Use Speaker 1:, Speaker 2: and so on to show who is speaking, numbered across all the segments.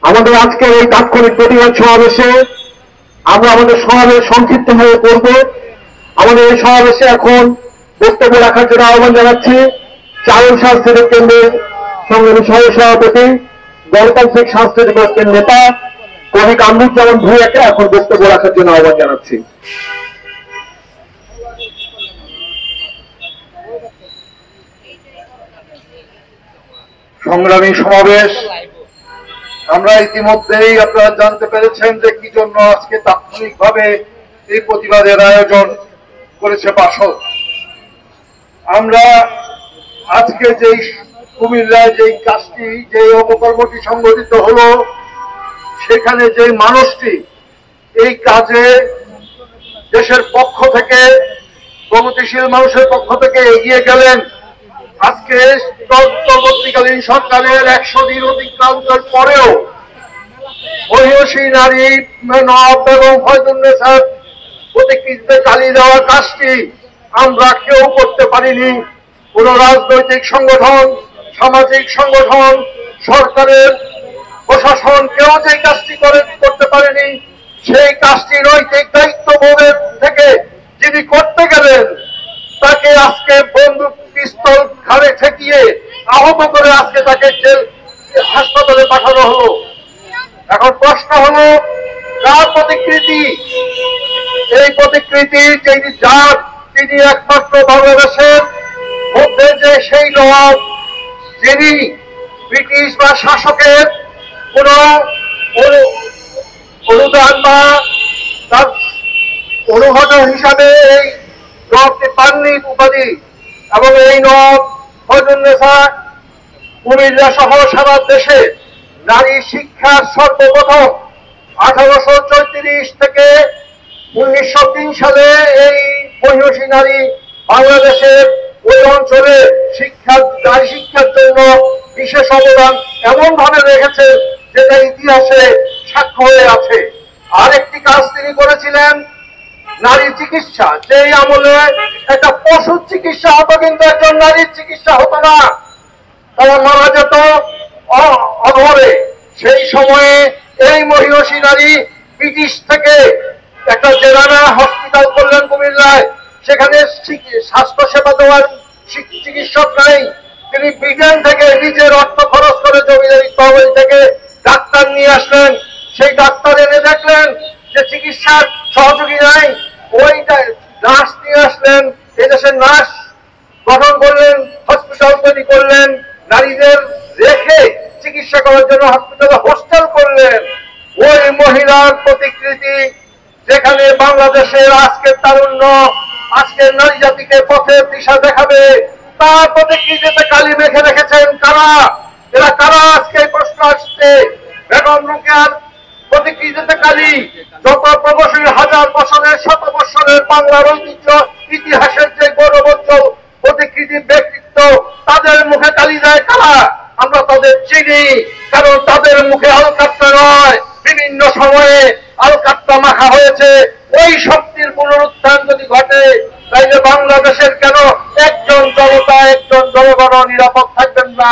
Speaker 1: আমাদের আজকের এই তাৎক্ষণিক প্রতিবাদ সমাবেশে আমরা আমাদের সমাবেশ সংক্ষিপ্ত হয়ে করব। আমাদের এই সমাবেশে এখন বক্তব্য রাখার জন্য আহ্বান জানাচ্ছি চারণ সাংস্কৃতিক কেন্দ্রের সংগ্রামী সহ-সভাপতি, গণতান্ত্রিক সাংস্কৃতিক ঐক্যের নেতা কবি কামরুজ্জামান ভূঁইয়াকে এখন বক্তব্য রাখার জন্য আহ্বান জানাচ্ছি।
Speaker 2: সংগ্রামী সমাবেশ, আমরা ইতিমধ্যেই আপনারা জানতে পেরেছেন যে কি জন্য আজকে তাৎক্ষণিকভাবে এই প্রতিবাদের আয়োজন করেছে বাসদ। আমরা আজকে যেই কুমিল্লায় যেই কাজটি, যে অপকর্মটি সংঘটিত হলো, সেখানে যে মানুষটি এই কাজে দেশের পক্ষ থেকে, প্রগতিশীল মানুষের পক্ষ থেকে এগিয়ে গেলেন, আজকে তত্ত্বাবধায়কালীন সরকারের 100 দিন অতিক্রান্তের পরেও মহিষী নারী নওয়াব বেগম ফয়জুন্নেছার প্রতিকৃতিতে কালি দেওয়ার কাজটি আমরা কেউ করতে পারিনি। কোন রাজনৈতিক সংগঠন, সামাজিক সংগঠন, সরকারের প্রশাসন কেউ যে কাজটি করতে পারেনি। সেই কাজটি নৈতিক দায়িত্ববোধের থেকে যিনি করতে গেলেন, তাকে আজকে বন্দুক পিস্তল ঘাড়ে ঠেকিয়ে আহত করে আজকে তাকে হাসপাতালে পাঠানো হলো। এখন প্রশ্ন হলো, কার প্রতিকৃতি? এই প্রতিকৃতি যার, তিনি একমাত্র বাংলাদেশের মধ্যে যে সেই নওয়াব, যিনি ব্রিটিশ বা শাসকের কোন অনুদান বা তার অনুঘটক হিসাবে এই নওয়াবকে পাননি উপাধি। এবং এই নওয়াব ফয়জুন্নেছা কুমিল্লা সহ সারা দেশে নারী শিক্ষার সর্বপ্রথম 1834 থেকে 1903 সালে এই মহিষী নারী বাংলাদেশের ওই অঞ্চলে নারী শিক্ষার জন্য বিশেষ অবদান এমন ভাবে রেখেছে যেটা ইতিহাসে সাক্ষ্য হয়ে আছে। আরেকটি কাজ তিনি করেছিলেন নারী চিকিৎসা। যেই আমলে একটা পশুর চিকিৎসা হতো, কিন্তু একজন নারীর চিকিৎসা হতো না, তারা মারা যেত অঘরে। সেই সময়ে এই মহিষী নারী ব্রিটিশ থেকে একটা জেলানা হসপিটাল করলেন কুমিল্লায়। সেখানে স্বাস্থ্য সেবা দেওয়ার চিকিৎসক নাই। তিনি ব্রিটেন থেকে নিজের অর্থ খরচ করে জমিদারি তহবিল থেকে ডাক্তার নিয়ে আসলেন। সেই ডাক্তার এনে দেখলেন যে চিকিৎসার সহযোগী নাই, ওইটা নার্স নিয়ে আসলেন। এদেশের নার্স গঠন করলেন, হসপিটাল তৈরি করলেন, নারীদের রেখে চিকিৎসা করার জন্য হসপিটালে হোস্টেল করলেন। ওই মহিলার প্রতিকৃতি যেখানে বাংলাদেশের আজকের তারুণ্য, আজকের নারী জাতিকে পথের দিশা দেখাবে, তার প্রতিকৃতিতে কালি মেখে রেখেছেন কারা? এরা কারা? আজকে প্রশ্ন আসছে। বেগম রোকেয়ার প্রতিকৃতিতে কালি, যত প্রগতিশীল হাজার বছরের, শত বছরের বাংলার ঐতিহ্য, ইতিহাসের যে গৌরবোজ্জ্বল প্রতিকৃতি ব্যক্তিত্ব, তাদের মুখে কালি দেয় কারা? আমরা তাদের চিনি, কারণ তাদের মুখে আলকাত্তা নয়, বিভিন্ন সময়ে আলকাত্তা মাখা হয়েছে। ওই শক্তির পুনরুত্থান যদি ঘটে, তাইলে বাংলাদেশের কেন একজন জনতা, একজন জনগণ নিরাপদ থাকবেন না?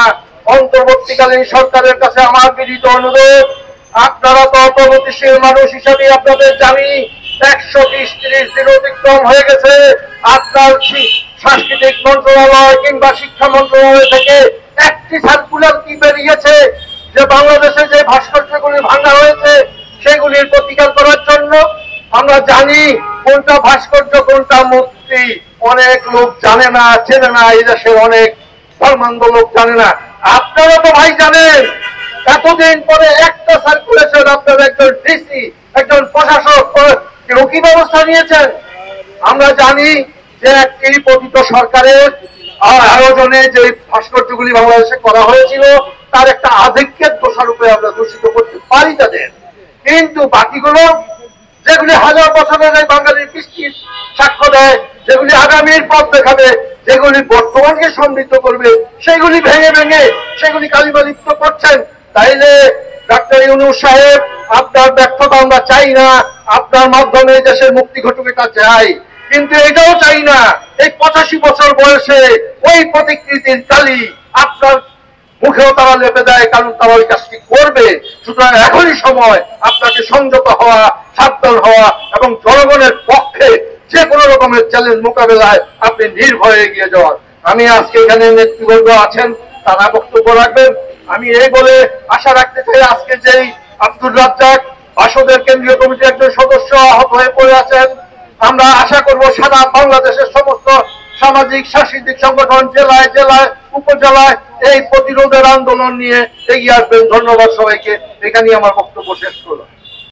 Speaker 2: অন্তর্বর্তীকালীন সরকারের কাছে আমার বিনীত অনুরোধ, আপনারা তো প্রগতিশীল মানুষ হিসাবে আপনাদের জানি 120-30 দিন অতিক্রম হয়ে গেছে। আপনার সাংস্কৃতিক মন্ত্রণালয় কিংবা শিক্ষা মন্ত্রণালয় থেকে একটি সার্কুলার কি বেরিয়েছে যে বাংলাদেশে যে ভাস্কর্যগুলি ভাঙা হয়েছে সেগুলির প্রতিকার করার জন্য? আমরা জানি কোনটা ভাস্কর্য কোনটা মূর্তি, অনেক লোক জানে না, চেনে না। এই দেশের অনেক ধর্মান্ধ লোক জানে না। আপনারা তো ভাই জানেন। এতদিন পরে একটা সার্কুলেশন, আপনার একজন ডিসি, একজন প্রশাসক কেউ কি ব্যবস্থা নিয়েছেন? আমরা জানি যে একটি পতিত সরকারের আয়োজনে যে ভাস্কর্যগুলি বাংলাদেশে করা হয়েছিল, তার একটা আধিক্যের দোষারূপে আমরা দূষিত করতে পারি তাদের। কিন্তু বাকিগুলো যেগুলি হাজার বছরের এই বাঙালির কৃষ্টির সাক্ষ্য দেয়, যেগুলি আগামীর পথ দেখাবে, যেগুলি বর্তমানকে সমৃদ্ধ করবে, সেগুলি ভেঙে ভেঙে সেগুলি কালিমালিপ্ত করছেন। তাইলে ডাক্তার ইউনূস সাহেব, আপনার ব্যর্থতা আমরা চাই না, আপনার মাধ্যমে দেশের মুক্তি ঘটুক এটা চাই, কিন্তু এটাও চাই না এই 85 বছর বয়সে ওই প্রতিকৃতির কালি আপনার মুখেও তারা লেপে দেয়, কারণ তারা ওই কাজটি করবে। সুতরাং এখনই সময় আপনাকে সংযত হওয়া, সাবধান হওয়া এবং জনগণের পক্ষে যে কোনো রকমের চ্যালেঞ্জ মোকাবেলায় আপনি নির্ভয়ে এগিয়ে যাওয়ার। আমি আজকে এখানে নেতৃবৃন্দ আছেন, তারা বক্তব্য রাখবেন। আমি এই বলে আশা রাখতে চাই, আজকে যেই আব্দুর রাজ্জাক বাসদের কেন্দ্রীয় কমিটির একজন সদস্য আহত হয়ে পড়ে আছেন, আমরা আশা করব সারা বাংলাদেশের সমস্ত সামাজিক সাংস্কৃতিক সংগঠন জেলায় জেলায় উপজেলায় এই প্রতিরোধের আন্দোলন নিয়ে এগিয়ে আসবেন। ধন্যবাদ সবাইকে। এখানেই আমার বক্তব্য শেষ করলাম।